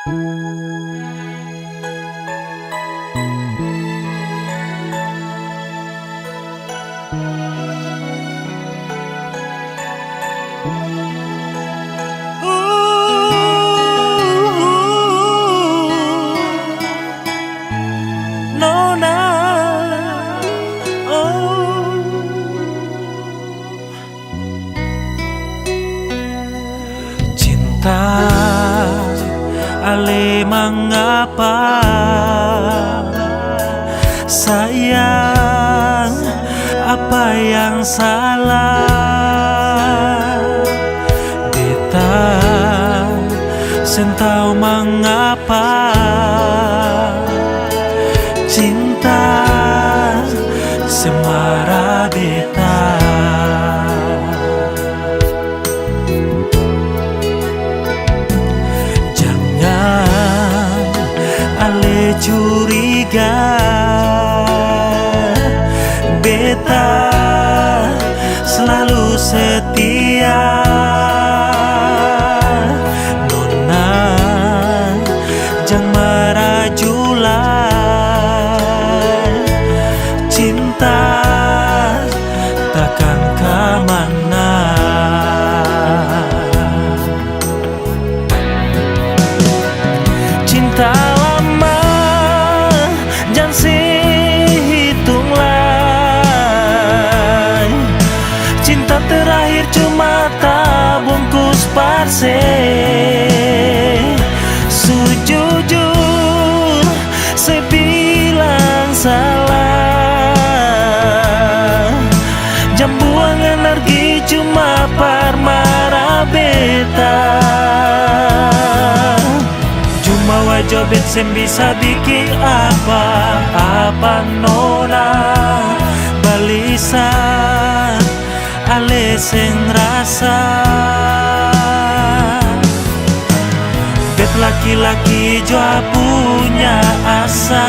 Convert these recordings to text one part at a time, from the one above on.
Nona, oh. Cinta ale mengapa, sayang apa yang salah? Beta sentau mengapa cinta semara beta. Jangan ale curiga, beta selalu setia. Nona jangan merajulah, cinta takkan kemana. Cinta lama jangan hitunglah, cinta terakhir cuma bungkus parse. Sejujur saya bilang salah, jam buang energi cuma parmara beta. Cuma wajah bet sem bisa bikin apa nona, balisa ale sing rasa. Bet laki-laki jua punya asa,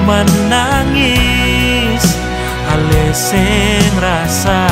menangis ale sing rasa.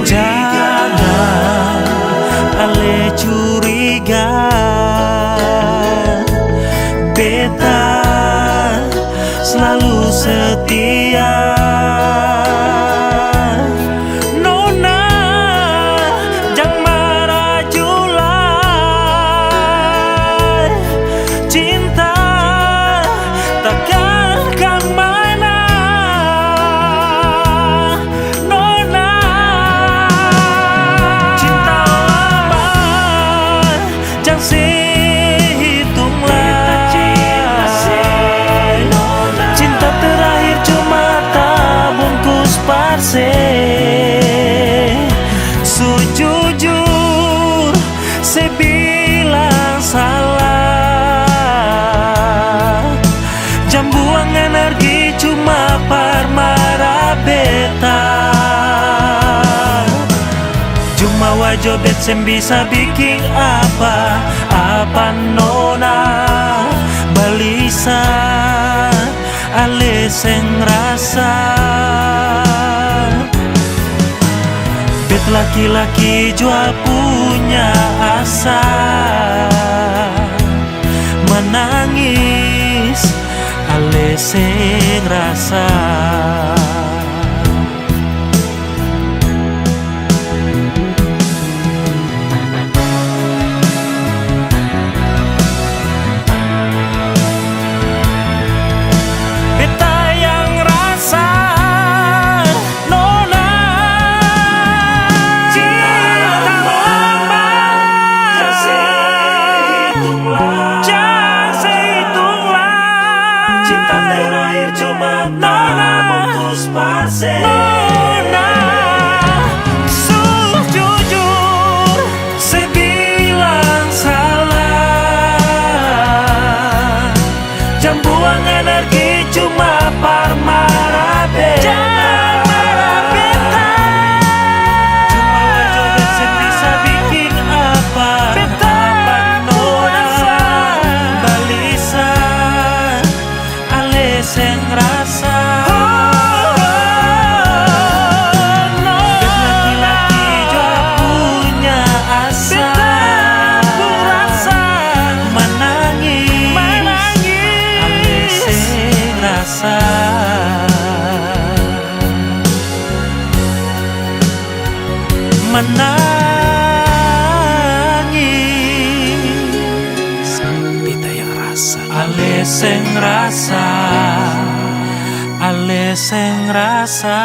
Jangan ale curiga, beta selalu setia. Nona jangan merajulah, cinta takkan kemana. Sejujur saya bilang salah, jam buang energi cuma parmara beta. Cuma wajah bet sem bisa bikin apa nona, balisa ale sing rasa. Bet laki-laki jua punya asa, menangis ale sing rasa. Cinta terakhir cuma Nona, jujur, saya bilang salah. Jam buang energi cuma parmara beta. Cuma wajo bensin bisa bikin apa? Apa nona balisa ale seng rasa. Laki-laki jua punya asa. Menangis ale seng rasa. Menangis beta yang rasa. Ale seng rasa, ale seng rasa.